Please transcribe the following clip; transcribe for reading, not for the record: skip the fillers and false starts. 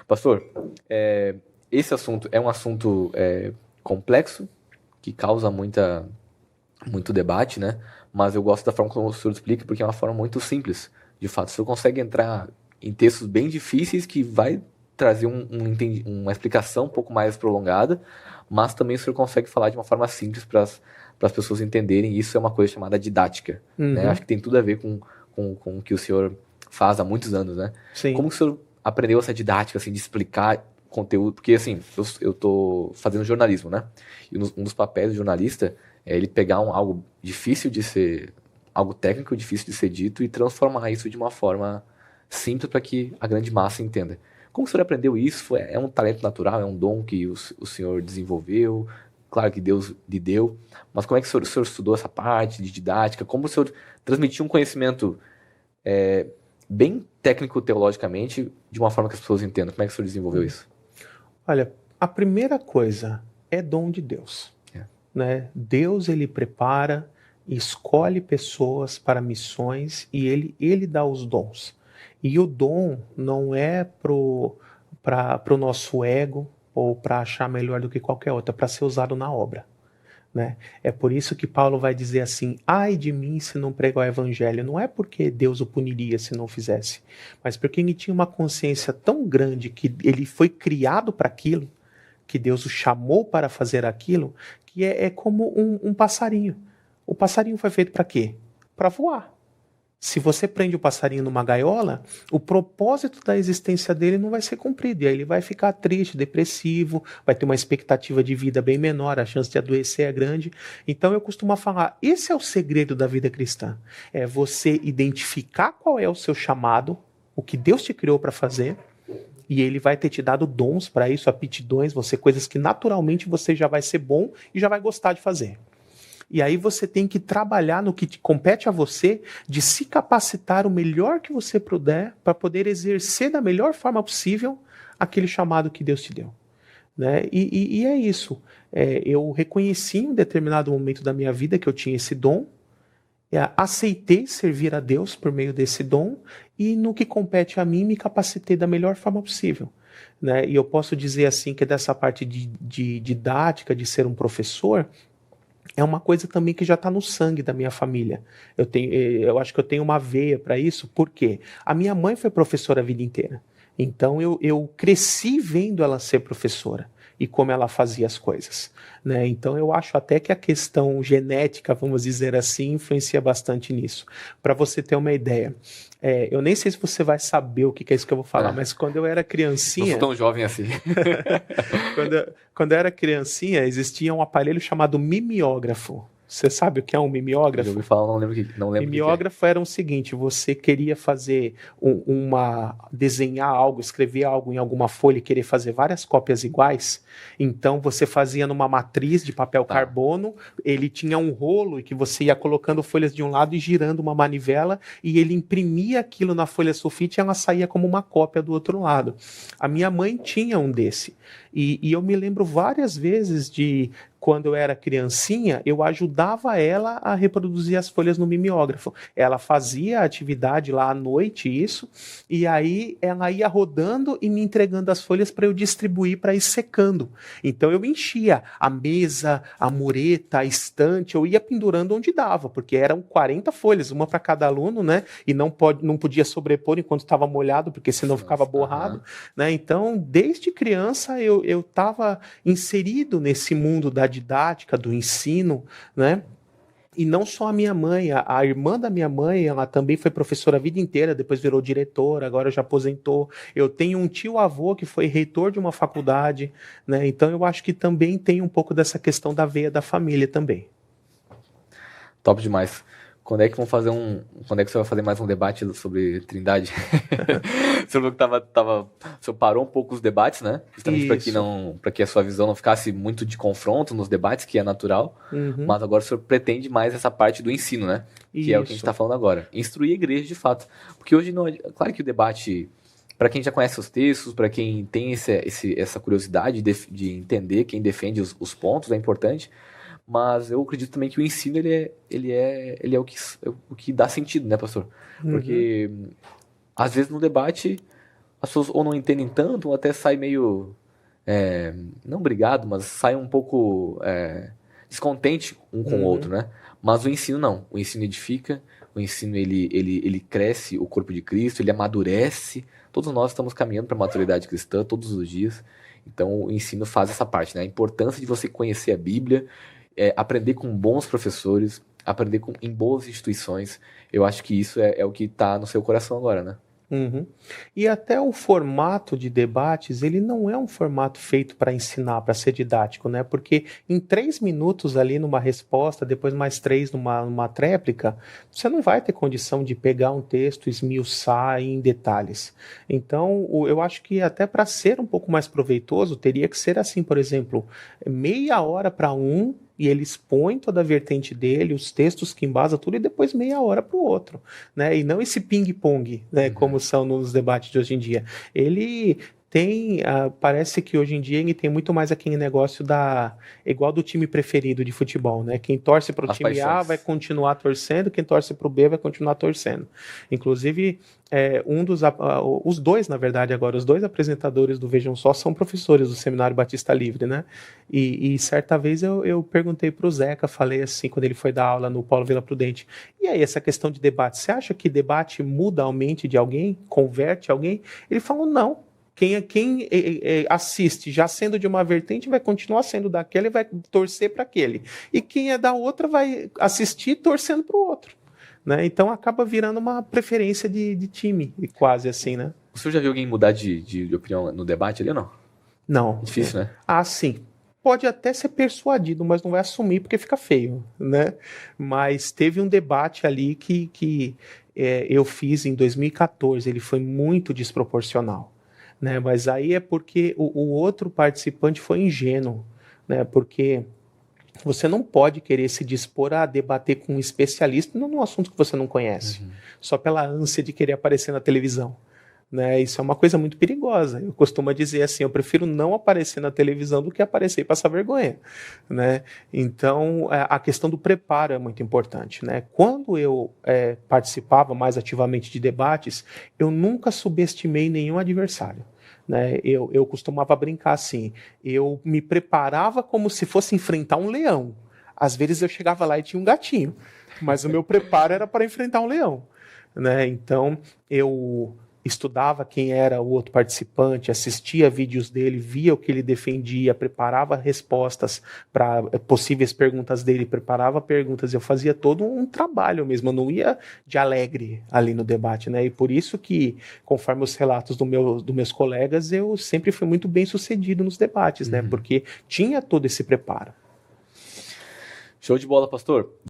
Pastor, esse assunto é um assunto complexo, que causa muito debate, né? Mas eu gosto da forma como o senhor explica, porque é uma forma muito simples. De fato, o senhor consegue entrar em textos bem difíceis que vai trazer uma explicação um pouco mais prolongada, mas também o senhor consegue falar de uma forma simples para as pessoas entenderem. Isso é uma coisa chamada didática, né? Acho que tem tudo a ver com o que o senhor faz há muitos anos, né? Sim. Como que o senhor aprendeu essa didática, assim, de explicar conteúdo? Porque, assim, eu tô fazendo jornalismo, né? E um dos papéis do jornalista é ele pegar algo difícil de ser, algo técnico difícil de ser dito e transformar isso de uma forma simples para que a grande massa entenda. Como o senhor aprendeu isso? É um talento natural? É um dom que o senhor desenvolveu? Claro que Deus lhe deu, mas como é que o senhor estudou essa parte de didática? Como o senhor transmitiu um conhecimento bem técnico teologicamente, de uma forma que as pessoas entendam? Como é que o senhor desenvolveu isso? Olha, a primeira coisa é dom de Deus. Né? Deus, ele prepara, escolhe pessoas para missões e ele dá os dons. E o dom não é para o nosso ego ou para achar melhor do que qualquer outro, é para ser usado na obra. Né? É por isso que Paulo vai dizer assim: ai de mim se não pregar o evangelho. Não é porque Deus o puniria se não fizesse, mas porque ele tinha uma consciência tão grande que ele foi criado para aquilo, que Deus o chamou para fazer aquilo, que é como um passarinho. O passarinho foi feito para quê? Para voar. Se você prende o passarinho numa gaiola, o propósito da existência dele não vai ser cumprido. E aí ele vai ficar triste, depressivo, vai ter uma expectativa de vida bem menor, a chance de adoecer é grande. Então eu costumo falar, esse é o segredo da vida cristã. É você identificar qual é o seu chamado, o que Deus te criou para fazer, e ele vai ter te dado dons para isso, aptidões, coisas que naturalmente você já vai ser bom e já vai gostar de fazer. E aí você tem que trabalhar no que te compete a você, de se capacitar o melhor que você puder para poder exercer da melhor forma possível aquele chamado que Deus te deu. Né? E é isso. Eu reconheci em um determinado momento da minha vida que eu tinha esse dom, aceitei servir a Deus por meio desse dom e no que compete a mim me capacitei da melhor forma possível. Né? E eu posso dizer assim que dessa parte de didática, de ser um professor, é uma coisa também que já está no sangue da minha família. Eu acho que eu tenho uma veia para isso, porque a minha mãe foi professora a vida inteira. Então eu cresci vendo ela ser professora e como ela fazia as coisas. Né? Então eu acho até que a questão genética, vamos dizer assim, influencia bastante nisso. Para você ter uma ideia, eu nem sei se você vai saber o que é isso que eu vou falar, mas quando eu era criancinha... Não sou tão jovem assim. Quando eu era criancinha, existia um aparelho chamado mimeógrafo. Você sabe o que é um mimeógrafo? Eu ouvi falar, não lembro Mimeógrafo era o seguinte: você queria fazer desenhar algo, escrever algo em alguma folha e querer fazer várias cópias iguais. Então você fazia numa matriz de papel carbono, ele tinha um rolo e que você ia colocando folhas de um lado e girando uma manivela e ele imprimia aquilo na folha sulfite e ela saía como uma cópia do outro lado. A minha mãe tinha um desse. E eu me lembro várias vezes de, quando eu era criancinha, eu ajudava ela a reproduzir as folhas no mimeógrafo. Ela fazia a atividade lá à noite, isso, e aí ela ia rodando e me entregando as folhas para eu distribuir, para ir secando. Então eu enchia a mesa, a mureta, a estante, eu ia pendurando onde dava, porque eram 40 folhas, uma para cada aluno, né? E não podia sobrepor enquanto estava molhado, porque senão ficava borrado. Né? Então, desde criança, eu estava inserido nesse mundo da didática, do ensino, né? E não só a minha mãe, a irmã da minha mãe, ela também foi professora a vida inteira, depois virou diretora, agora já aposentou. Eu tenho um tio-avô que foi reitor de uma faculdade, né? Então eu acho que também tem um pouco dessa questão da veia da família também. Top demais. Quando é que Quando é que você vai fazer mais um debate sobre Trindade? Você falou que você parou um pouco os debates, né? Justamente para que a sua visão não ficasse muito de confronto nos debates, que é natural. Mas agora o senhor pretende mais essa parte do ensino, né? Que é o que a gente está falando agora. Instruir a igreja de fato. Porque hoje, claro que o debate, para quem já conhece os textos, para quem tem essa curiosidade de entender quem defende os pontos, é importante. Mas eu acredito também que o ensino ele é o que dá sentido, né, pastor? Porque às vezes no debate as pessoas ou não entendem tanto, ou até sai meio, não brigado, mas sai um pouco descontente um com o outro, né? Mas o ensino não. O ensino edifica, o ensino ele cresce o corpo de Cristo, ele amadurece. Todos nós estamos caminhando para a maturidade cristã todos os dias. Então o ensino faz essa parte, né? A importância de você conhecer a Bíblia, aprender com bons professores, aprender em boas instituições. Eu acho que isso é o que está no seu coração agora, né? Uhum. E até o formato de debates, ele não é um formato feito para ensinar, para ser didático, né? Porque em 3 minutos ali numa resposta, depois mais 3 numa tréplica, você não vai ter condição de pegar um texto, esmiuçar em detalhes. Então, eu acho que até para ser um pouco mais proveitoso, teria que ser assim, por exemplo, meia hora para um, e ele expõe toda a vertente dele, os textos que embasam tudo, e depois meia hora para o outro, né? E não esse ping-pong, né? Como são nos debates de hoje em dia. Ele tem, parece que hoje em dia ele tem muito mais aquele negócio igual do time preferido de futebol, né? Quem torce para o time paixões. A vai continuar torcendo, quem torce para o B vai continuar torcendo. Inclusive, os dois, na verdade, agora, os dois apresentadores do Vejam Só são professores do Seminário Batista Livre, né? E certa vez eu perguntei para o Zeca, falei assim, quando ele foi dar aula no Paulo Vila Prudente, e aí, essa questão de debate, você acha que debate muda a mente de alguém, converte alguém? Ele falou, não. Quem assiste já sendo de uma vertente vai continuar sendo daquela e vai torcer para aquele. E quem é da outra vai assistir torcendo para o outro. Né? Então acaba virando uma preferência de time, quase assim, né? O senhor já viu alguém mudar de opinião no debate ali ou não? Não. Difícil, né? Ah, sim. Pode até ser persuadido, mas não vai assumir porque fica feio, né? Mas teve um debate ali que eu fiz em 2014, ele foi muito desproporcional. Né, mas aí é porque o outro participante foi ingênuo, né, porque você não pode querer se dispor a debater com um especialista num assunto que você não conhece, só pela ânsia de querer aparecer na televisão. Né, isso é uma coisa muito perigosa. Eu costumo dizer assim, eu prefiro não aparecer na televisão do que aparecer e passar vergonha. Né? Então, a questão do preparo é muito importante. Né? Quando eu participava mais ativamente de debates, eu nunca subestimei nenhum adversário. Né? Eu costumava brincar assim, eu me preparava como se fosse enfrentar um leão. Às vezes eu chegava lá e tinha um gatinho, mas o meu preparo era para enfrentar um leão. Né? Então, eu estudava quem era o outro participante, assistia vídeos dele, via o que ele defendia, preparava respostas para possíveis perguntas dele, preparava perguntas, eu fazia todo um trabalho mesmo, eu não ia de alegre ali no debate, né? E por isso que, conforme os relatos dos meus colegas, eu sempre fui muito bem sucedido nos debates, né? Porque tinha todo esse preparo. Show de bola, pastor.